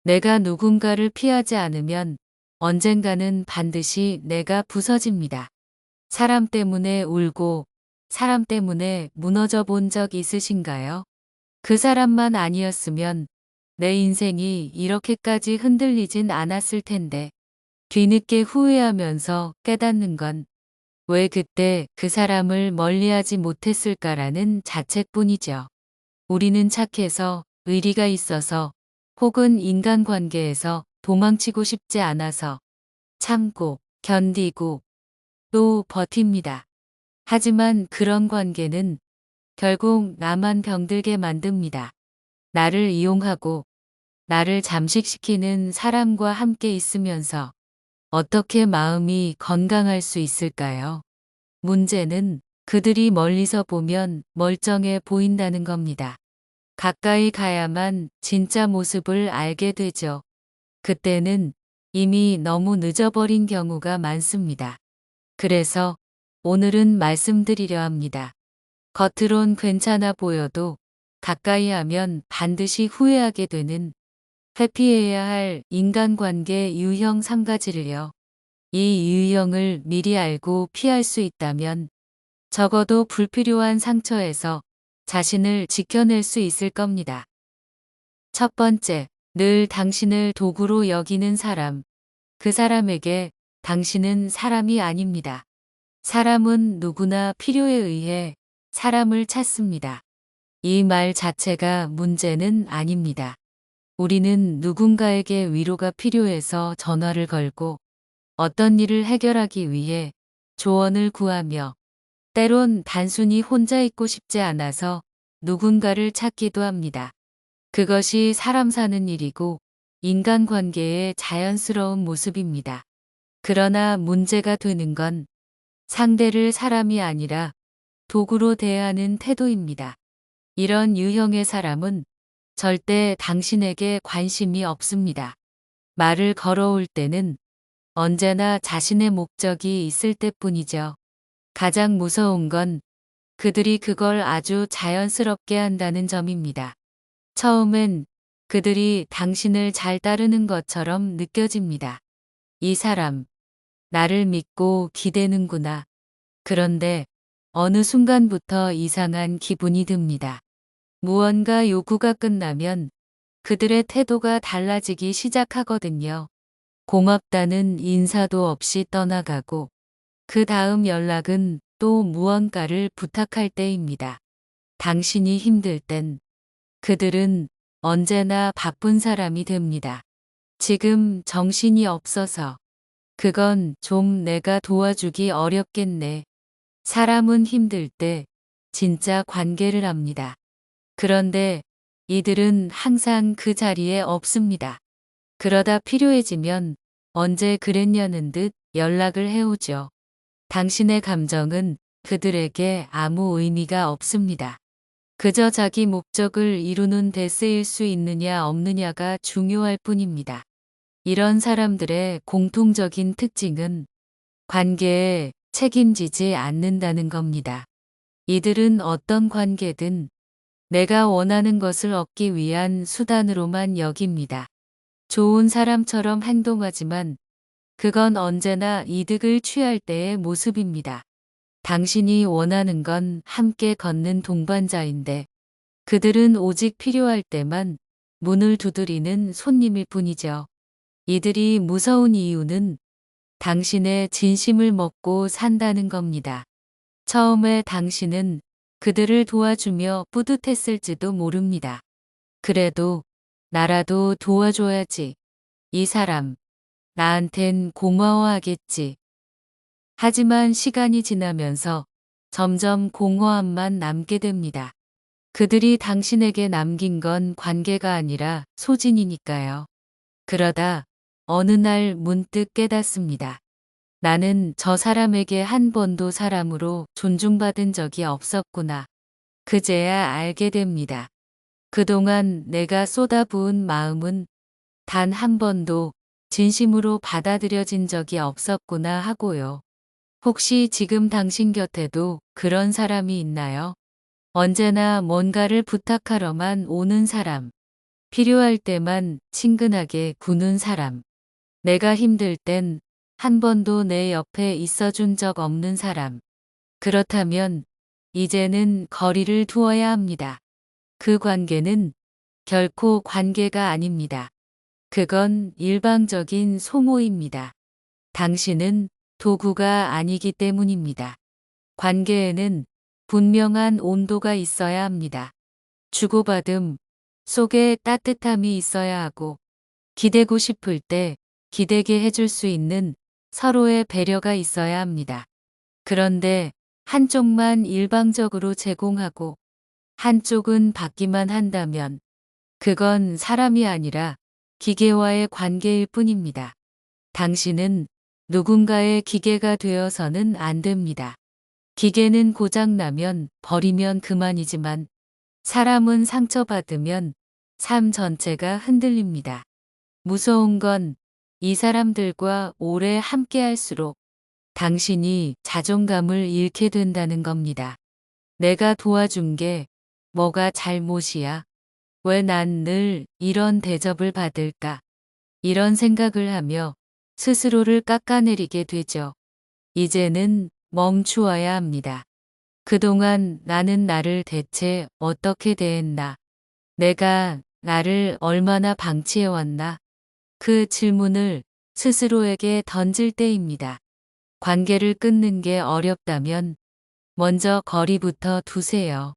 내가 누군가를 피하지 않으면 언젠가는 반드시 내가 부서집니다. 사람 때문에 울고 사람 때문에 무너져 본 적 있으신가요? 그 사람만 아니었으면 내 인생이 이렇게까지 흔들리진 않았을 텐데 뒤늦게 후회하면서 깨닫는 건 왜 그때 그 사람을 멀리하지 못했을까라는 자책뿐이죠. 우리는 착해서 의리가 있어서 혹은 인간관계에서 도망치고 싶지 않아서 참고 견디고 또 버팁니다. 하지만 그런 관계는 결국 나만 병들게 만듭니다. 나를 이용하고 나를 잠식시키는 사람과 함께 있으면서 어떻게 마음이 건강할 수 있을까요? 문제는 그들이 멀리서 보면 멀쩡해 보인다는 겁니다. 가까이 가야만 진짜 모습을 알게 되죠. 그때는 이미 너무 늦어버린 경우가 많습니다. 그래서 오늘은 말씀드리려 합니다. 겉으론 괜찮아 보여도 가까이 하면 반드시 후회하게 되는 회피해야 할 인간관계 유형 3가지를요. 이 유형을 미리 알고 피할 수 있다면 적어도 불필요한 상처에서 자신을 지켜낼 수 있을 겁니다. 첫 번째, 늘 당신을 도구로 여기는 사람. 그 사람에게 당신은 사람이 아닙니다. 사람은 누구나 필요에 의해 사람을 찾습니다. 이 말 자체가 문제는 아닙니다. 우리는 누군가에게 위로가 필요해서 전화를 걸고 어떤 일을 해결하기 위해 조언을 구하며 때론 단순히 혼자 있고 싶지 않아서 누군가를 찾기도 합니다. 그것이 사람 사는 일이고 인간관계의 자연스러운 모습입니다. 그러나 문제가 되는 건 상대를 사람이 아니라 도구로 대하는 태도입니다. 이런 유형의 사람은 절대 당신에게 관심이 없습니다. 말을 걸어올 때는 언제나 자신의 목적이 있을 때뿐이죠. 가장 무서운 건 그들이 그걸 아주 자연스럽게 한다는 점입니다. 처음엔 그들이 당신을 잘 따르는 것처럼 느껴집니다. 이 사람, 나를 믿고 기대는구나. 그런데 어느 순간부터 이상한 기분이 듭니다. 무언가 요구가 끝나면 그들의 태도가 달라지기 시작하거든요. 고맙다는 인사도 없이 떠나가고 그 다음 연락은 또 무언가를 부탁할 때입니다. 당신이 힘들 땐 그들은 언제나 바쁜 사람이 됩니다. 지금 정신이 없어서 그건 좀 내가 도와주기 어렵겠네. 사람은 힘들 때 진짜 관계를 합니다. 그런데 이들은 항상 그 자리에 없습니다. 그러다 필요해지면 언제 그랬냐는 듯 연락을 해오죠. 당신의 감정은 그들에게 아무 의미가 없습니다. 그저 자기 목적을 이루는 데 쓰일 수 있느냐 없느냐가 중요할 뿐입니다. 이런 사람들의 공통적인 특징은 관계에 책임지지 않는다는 겁니다. 이들은 어떤 관계든 내가 원하는 것을 얻기 위한 수단으로만 여깁니다. 좋은 사람처럼 행동하지만 그건 언제나 이득을 취할 때의 모습입니다. 당신이 원하는 건 함께 걷는 동반자인데 그들은 오직 필요할 때만 문을 두드리는 손님일 뿐이죠. 이들이 무서운 이유는 당신의 진심을 먹고 산다는 겁니다. 처음에 당신은 그들을 도와주며 뿌듯했을지도 모릅니다. 그래도 나라도 도와줘야지. 이 사람, 나한텐 고마워하겠지. 하지만 시간이 지나면서 점점 공허함만 남게 됩니다. 그들이 당신에게 남긴 건 관계가 아니라 소진이니까요. 그러다 어느 날 문득 깨닫습니다. 나는 저 사람에게 한 번도 사람으로 존중받은 적이 없었구나. 그제야 알게 됩니다. 그동안 내가 쏟아부은 마음은 단 한 번도 진심으로 받아들여진 적이 없었구나 하고요. 혹시 지금 당신 곁에도 그런 사람이 있나요? 언제나 뭔가를 부탁하러만 오는 사람. 필요할 때만 친근하게 구는 사람. 내가 힘들 땐 한 번도 내 옆에 있어준 적 없는 사람. 그렇다면 이제는 거리를 두어야 합니다. 그 관계는 결코 관계가 아닙니다. 그건 일방적인 소모입니다. 당신은 도구가 아니기 때문입니다. 관계에는 분명한 온도가 있어야 합니다. 주고받음 속에 따뜻함이 있어야 하고, 기대고 싶을 때 기대게 해줄 수 있는 서로의 배려가 있어야 합니다. 그런데 한쪽만 일방적으로 제공하고 한쪽은 받기만 한다면 그건 사람이 아니라 기계와의 관계일 뿐입니다. 당신은 누군가의 기계가 되어서는 안 됩니다. 기계는 고장나면 버리면 그만이지만 사람은 상처받으면 삶 전체가 흔들립니다. 무서운 건 이 사람들과 오래 함께할수록 당신이 자존감을 잃게 된다는 겁니다. 내가 도와준 게 뭐가 잘못이야? 왜 난 늘 이런 대접을 받을까? 이런 생각을 하며 스스로를 깎아내리게 되죠. 이제는 멈추어야 합니다. 그동안 나는 나를 대체 어떻게 대했나? 내가 나를 얼마나 방치해왔나? 그 질문을 스스로에게 던질 때입니다. 관계를 끊는 게 어렵다면 먼저 거리부터 두세요.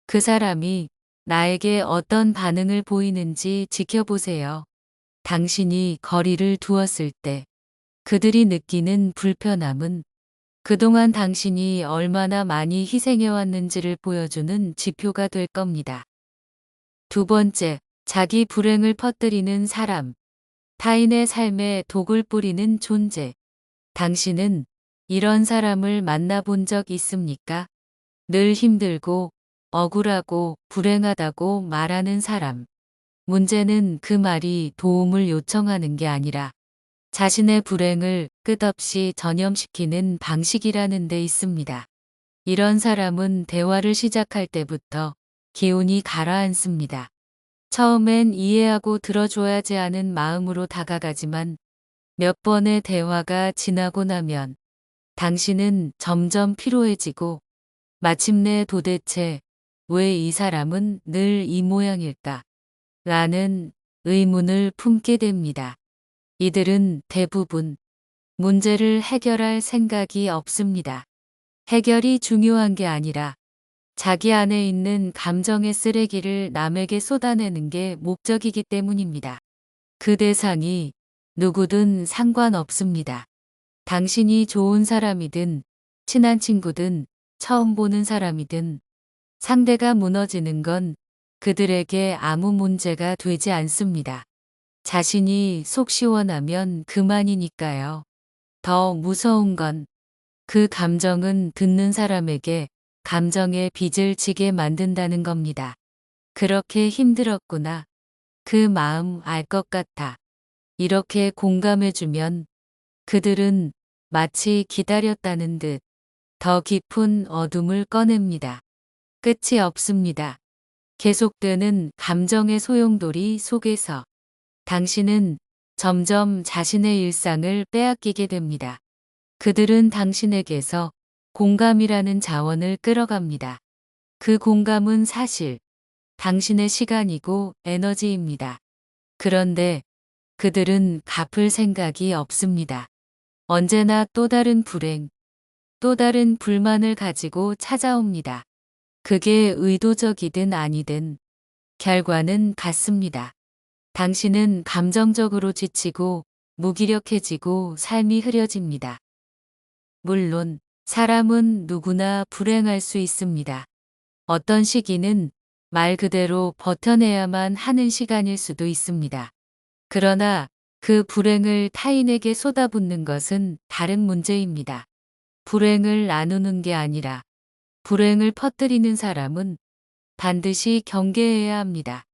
그 사람이 나에게 어떤 반응을 보이는지 지켜보세요. 당신이 거리를 두었을 때 그들이 느끼는 불편함은 그동안 당신이 얼마나 많이 희생해왔는지를 보여주는 지표가 될 겁니다. 두 번째, 자기 불행을 퍼뜨리는 사람. 타인의 삶에 독을 뿌리는 존재. 당신은 이런 사람을 만나본 적 있습니까? 늘 힘들고 억울하고 불행하다고 말하는 사람. 문제는 그 말이 도움을 요청하는 게 아니라 자신의 불행을 끝없이 전염시키는 방식이라는 데 있습니다. 이런 사람은 대화를 시작할 때부터 기운이 가라앉습니다. 처음엔 이해하고 들어줘야지 하는 마음으로 다가가지만 몇 번의 대화가 지나고 나면 당신은 점점 피로해지고 마침내 도대체 왜 이 사람은 늘 이 모양일까? 라는 의문을 품게 됩니다. 이들은 대부분 문제를 해결할 생각이 없습니다. 해결이 중요한 게 아니라 자기 안에 있는 감정의 쓰레기를 남에게 쏟아내는 게 목적이기 때문입니다. 그 대상이 누구든 상관없습니다. 당신이 좋은 사람이든 친한 친구든 처음 보는 사람이든 상대가 무너지는 건 그들에게 아무 문제가 되지 않습니다. 자신이 속 시원하면 그만이니까요. 더 무서운 건 그 감정은 듣는 사람에게 감정의 빚을 지게 만든다는 겁니다. 그렇게 힘들었구나. 그 마음 알 것 같아. 이렇게 공감해주면 그들은 마치 기다렸다는 듯 더 깊은 어둠을 꺼냅니다. 끝이 없습니다. 계속되는 감정의 소용돌이 속에서 당신은 점점 자신의 일상을 빼앗기게 됩니다. 그들은 당신에게서 공감이라는 자원을 끌어갑니다. 그 공감은 사실 당신의 시간이고 에너지입니다. 그런데 그들은 갚을 생각이 없습니다. 언제나 또 다른 불행, 또 다른 불만을 가지고 찾아옵니다. 그게 의도적이든 아니든 결과는 같습니다. 당신은 감정적으로 지치고 무기력해지고 삶이 흐려집니다. 물론 사람은 누구나 불행할 수 있습니다. 어떤 시기는 말 그대로 버텨내야만 하는 시간일 수도 있습니다. 그러나 그 불행을 타인에게 쏟아붓는 것은 다른 문제입니다. 불행을 나누는 게 아니라 불행을 퍼뜨리는 사람은 반드시 경계해야 합니다.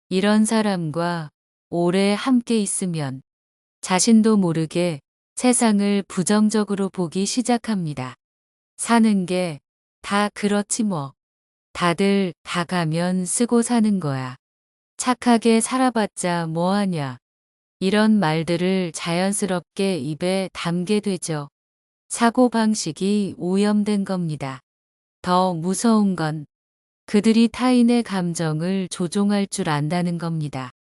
이런 사람과 오래 함께 있으면 자신도 모르게 세상을 부정적으로 보기 시작합니다. 사는 게 다 그렇지 뭐. 다들 다 가면 쓰고 사는 거야. 착하게 살아봤자 뭐하냐. 이런 말들을 자연스럽게 입에 담게 되죠. 사고방식이 오염된 겁니다. 더 무서운 건 그들이 타인의 감정을 조종할 줄 안다는 겁니다.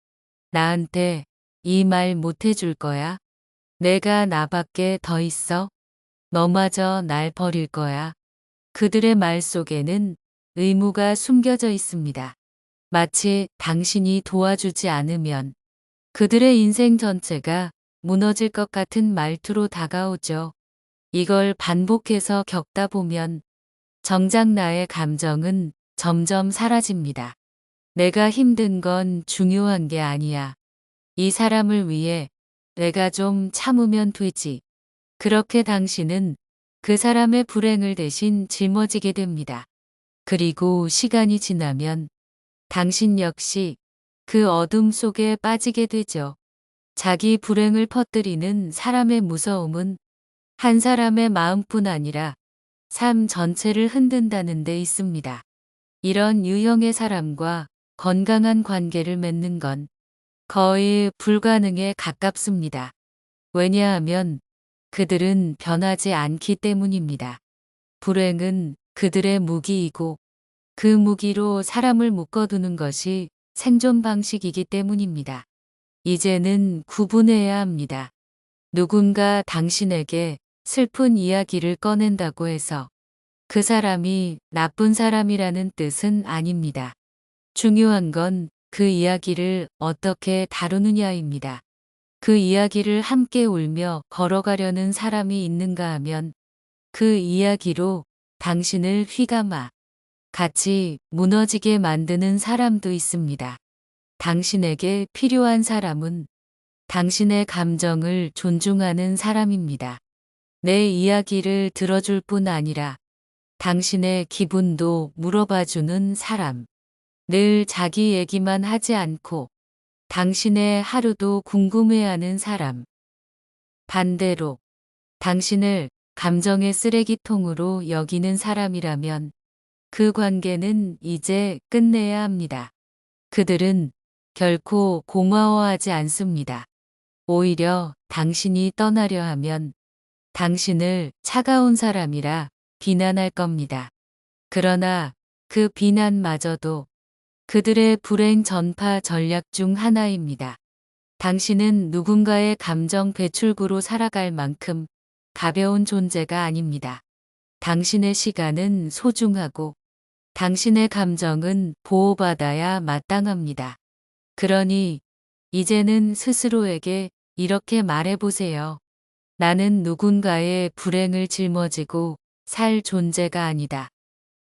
나한테 이 말 못해줄 거야? 내가 나밖에 더 있어? 너마저 날 버릴 거야? 그들의 말 속에는 의무가 숨겨져 있습니다. 마치 당신이 도와주지 않으면 그들의 인생 전체가 무너질 것 같은 말투로 다가오죠. 이걸 반복해서 겪다 보면 정작 나의 감정은 점점 사라집니다. 내가 힘든 건 중요한 게 아니야. 이 사람을 위해 내가 좀 참으면 되지. 그렇게 당신은 그 사람의 불행을 대신 짊어지게 됩니다. 그리고 시간이 지나면 당신 역시 그 어둠 속에 빠지게 되죠. 자기 불행을 퍼뜨리는 사람의 무서움은 한 사람의 마음뿐 아니라 삶 전체를 흔든다는 데 있습니다. 이런 유형의 사람과 건강한 관계를 맺는 건 거의 불가능에 가깝습니다. 왜냐하면 그들은 변하지 않기 때문입니다. 불행은 그들의 무기이고 그 무기로 사람을 묶어두는 것이 생존 방식이기 때문입니다. 이제는 구분해야 합니다. 누군가 당신에게 슬픈 이야기를 꺼낸다고 해서 그 사람이 나쁜 사람이라는 뜻은 아닙니다. 중요한 건 그 이야기를 어떻게 다루느냐입니다. 그 이야기를 함께 울며 걸어가려는 사람이 있는가 하면 그 이야기로 당신을 휘감아 같이 무너지게 만드는 사람도 있습니다. 당신에게 필요한 사람은 당신의 감정을 존중하는 사람입니다. 내 이야기를 들어줄 뿐 아니라 당신의 기분도 물어봐주는 사람. 늘 자기 얘기만 하지 않고 당신의 하루도 궁금해하는 사람. 반대로 당신을 감정의 쓰레기통으로 여기는 사람이라면 그 관계는 이제 끝내야 합니다. 그들은 결코 고마워하지 않습니다. 오히려 당신이 떠나려 하면 당신을 차가운 사람이라 비난할 겁니다. 그러나 그 비난마저도 그들의 불행 전파 전략 중 하나입니다. 당신은 누군가의 감정 배출구로 살아갈 만큼 가벼운 존재가 아닙니다. 당신의 시간은 소중하고 당신의 감정은 보호받아야 마땅합니다. 그러니 이제는 스스로에게 이렇게 말해보세요. 나는 누군가의 불행을 짊어지고 살 존재가 아니다.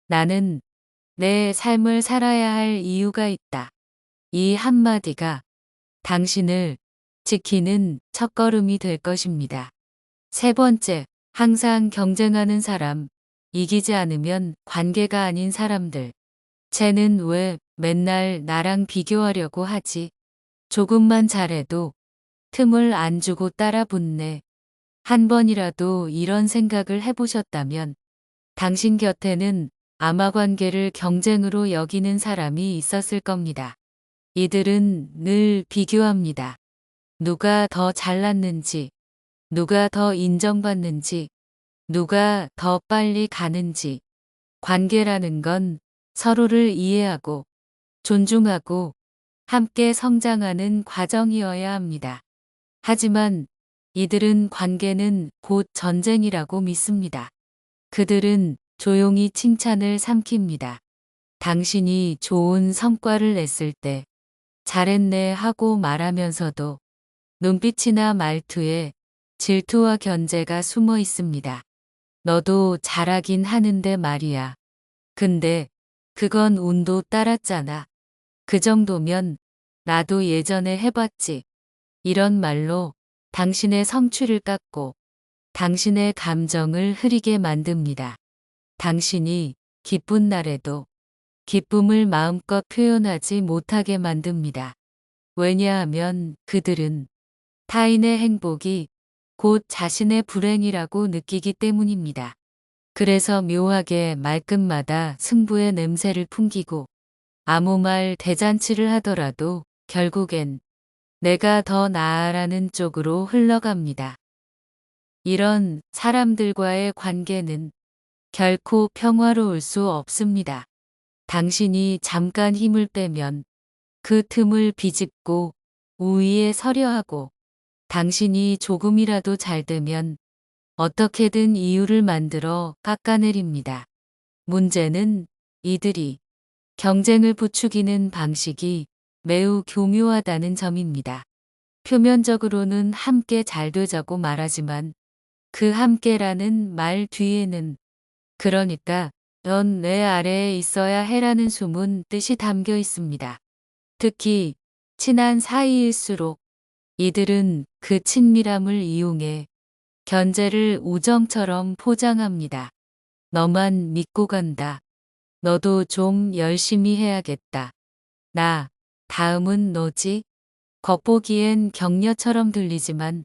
나는 내 삶을 살아야 할 이유가 있다. 이 한마디가 당신을 지키는 첫걸음이 될 것입니다. 세 번째, 항상 경쟁하는 사람, 이기지 않으면 관계가 아닌 사람들. 쟤는 왜 맨날 나랑 비교하려고 하지? 조금만 잘해도 틈을 안 주고 따라붙네. 한 번이라도 이런 생각을 해보셨다면 당신 곁에는 아마 관계를 경쟁으로 여기는 사람이 있었을 겁니다. 이들은 늘 비교합니다. 누가 더 잘났는지, 누가 더 인정받는지, 누가 더 빨리 가는지. 관계라는 건 서로를 이해하고 존중하고 함께 성장하는 과정이어야 합니다. 하지만 이들은 관계는 곧 전쟁이라고 믿습니다. 그들은 조용히 칭찬을 삼킵니다. 당신이 좋은 성과를 냈을 때 잘했네 하고 말하면서도 눈빛이나 말투에 질투와 견제가 숨어 있습니다. 너도 잘하긴 하는데 말이야. 근데 그건 운도 따랐잖아. 그 정도면 나도 예전에 해봤지. 이런 말로 당신의 성취를 깎고 당신의 감정을 흐리게 만듭니다. 당신이 기쁜 날에도 기쁨을 마음껏 표현하지 못하게 만듭니다. 왜냐하면 그들은 타인의 행복이 곧 자신의 불행이라고 느끼기 때문입니다. 그래서 묘하게 말끝마다 승부의 냄새를 풍기고 아무 말 대잔치를 하더라도 결국엔 내가 더 나아라는 쪽으로 흘러갑니다. 이런 사람들과의 관계는 결코 평화로울 수 없습니다. 당신이 잠깐 힘을 빼면 그 틈을 비집고 우위에 서려 하고, 당신이 조금이라도 잘 되면 어떻게든 이유를 만들어 깎아내립니다. 문제는 이들이 경쟁을 부추기는 방식이 매우 교묘하다는 점입니다. 표면적으로는 함께 잘 되자고 말하지만 그 함께라는 말 뒤에는 그러니까 넌 내 아래에 있어야 해라는 숨은 뜻이 담겨 있습니다. 특히 친한 사이일수록 이들은 그 친밀함을 이용해 견제를 우정처럼 포장합니다. 너만 믿고 간다. 너도 좀 열심히 해야겠다. 다음은 너지? 겉보기엔 격려처럼 들리지만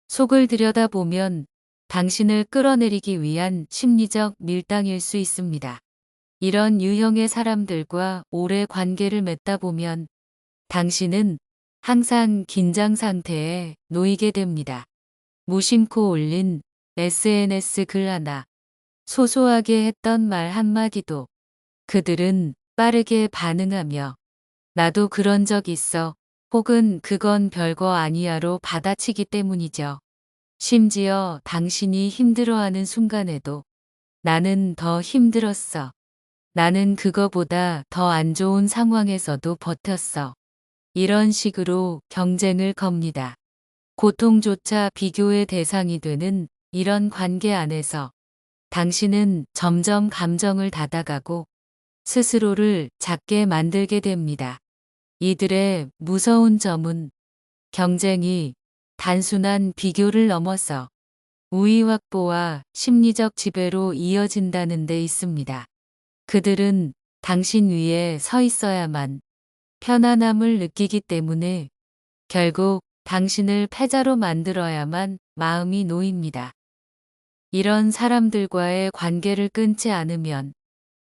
속을 들여다보면 당신을 끌어내리기 위한 심리적 밀당일 수 있습니다. 이런 유형의 사람들과 오래 관계를 맺다 보면 당신은 항상 긴장 상태에 놓이게 됩니다. 무심코 올린 SNS 글 하나, 소소하게 했던 말 한마디도 그들은 빠르게 반응하며 나도 그런 적 있어, 혹은 그건 별거 아니야로 받아치기 때문이죠. 심지어 당신이 힘들어하는 순간에도 나는 더 힘들었어. 나는 그거보다 더 안 좋은 상황에서도 버텼어. 이런 식으로 경쟁을 겁니다. 고통조차 비교의 대상이 되는 이런 관계 안에서 당신은 점점 감정을 닫아가고 스스로를 작게 만들게 됩니다. 이들의 무서운 점은 경쟁이 단순한 비교를 넘어서 우위 확보와 심리적 지배로 이어진다는 데 있습니다. 그들은 당신 위에 서 있어야만 편안함을 느끼기 때문에 결국 당신을 패자로 만들어야만 마음이 놓입니다. 이런 사람들과의 관계를 끊지 않으면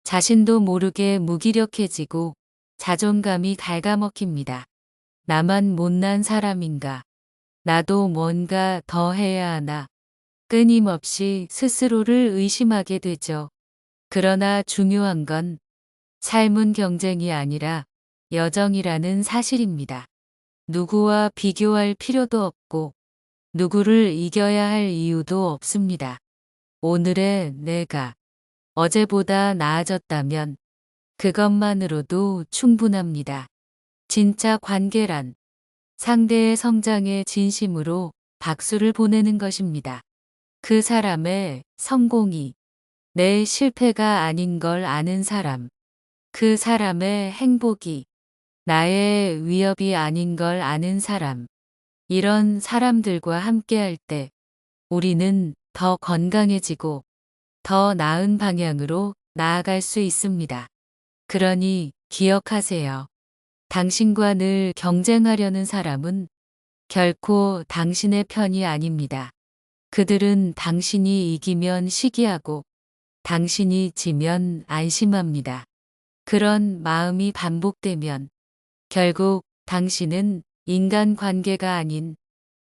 자신도 모르게 무기력해지고 자존감이 갉아먹힙니다. 나만 못난 사람인가? 나도 뭔가 더 해야 하나? 끊임없이 스스로를 의심하게 되죠. 그러나 중요한 건 삶은 경쟁이 아니라 여정이라는 사실입니다. 누구와 비교할 필요도 없고 누구를 이겨야 할 이유도 없습니다. 오늘의 내가 어제보다 나아졌다면 그것만으로도 충분합니다. 진짜 관계란 상대의 성장에 진심으로 박수를 보내는 것입니다. 그 사람의 성공이 내 실패가 아닌 걸 아는 사람, 그 사람의 행복이 나의 위협이 아닌 걸 아는 사람, 이런 사람들과 함께할 때 우리는 더 건강해지고 더 나은 방향으로 나아갈 수 있습니다. 그러니 기억하세요. 당신과 늘 경쟁하려는 사람은 결코 당신의 편이 아닙니다. 그들은 당신이 이기면 시기하고 당신이 지면 안심합니다. 그런 마음이 반복되면 결국 당신은 인간관계가 아닌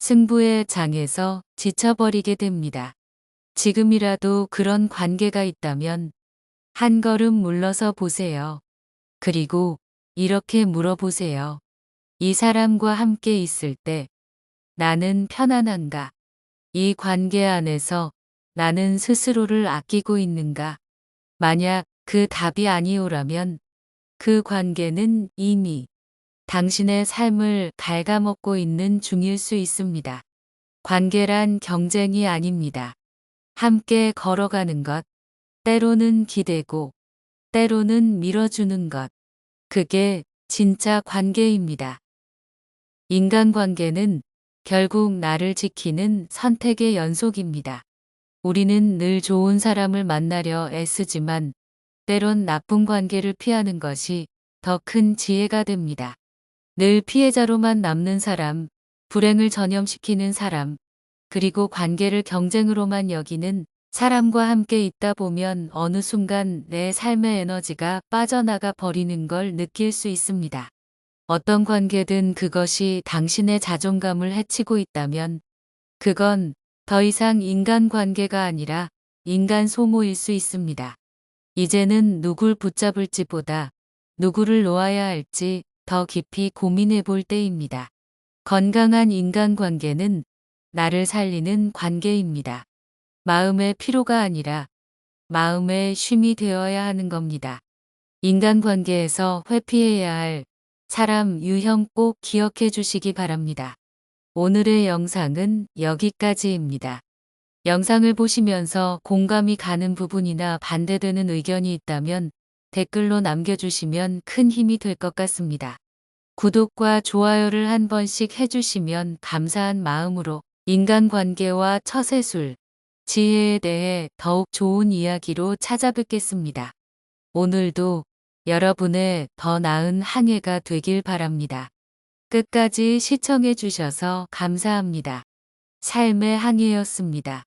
승부의 장에서 지쳐버리게 됩니다. 지금이라도 그런 관계가 있다면 한 걸음 물러서 보세요. 그리고 이렇게 물어보세요. 이 사람과 함께 있을 때 나는 편안한가? 이 관계 안에서 나는 스스로를 아끼고 있는가? 만약 그 답이 아니오라면 그 관계는 이미 당신의 삶을 갉아먹고 있는 중일 수 있습니다. 관계란 경쟁이 아닙니다. 함께 걸어가는 것, 때로는 기대고, 때로는 밀어주는 것. 그게 진짜 관계입니다. 인간관계는 결국 나를 지키는 선택의 연속입니다. 우리는 늘 좋은 사람을 만나려 애쓰지만 때론 나쁜 관계를 피하는 것이 더 큰 지혜가 됩니다. 늘 피해자로만 남는 사람, 불행을 전염시키는 사람, 그리고 관계를 경쟁으로만 여기는 사람과 함께 있다 보면 어느 순간 내 삶의 에너지가 빠져나가 버리는 걸 느낄 수 있습니다. 어떤 관계든 그것이 당신의 자존감을 해치고 있다면 그건 더 이상 인간관계가 아니라 인간 소모일 수 있습니다. 이제는 누굴 붙잡을지보다 누구를 놓아야 할지 더 깊이 고민해 볼 때입니다. 건강한 인간관계는 나를 살리는 관계입니다. 마음의 피로가 아니라 마음의 쉼이 되어야 하는 겁니다. 인간관계에서 회피해야 할 사람 유형 꼭 기억해 주시기 바랍니다. 오늘의 영상은 여기까지입니다. 영상을 보시면서 공감이 가는 부분이나 반대되는 의견이 있다면 댓글로 남겨주시면 큰 힘이 될 것 같습니다. 구독과 좋아요를 한 번씩 해주시면 감사한 마음으로 인간관계와 처세술, 지혜에 대해 더욱 좋은 이야기로 찾아뵙겠습니다. 오늘도 여러분의 더 나은 한 해가 되길 바랍니다. 끝까지 시청해 주셔서 감사합니다. 삶의 항해였습니다.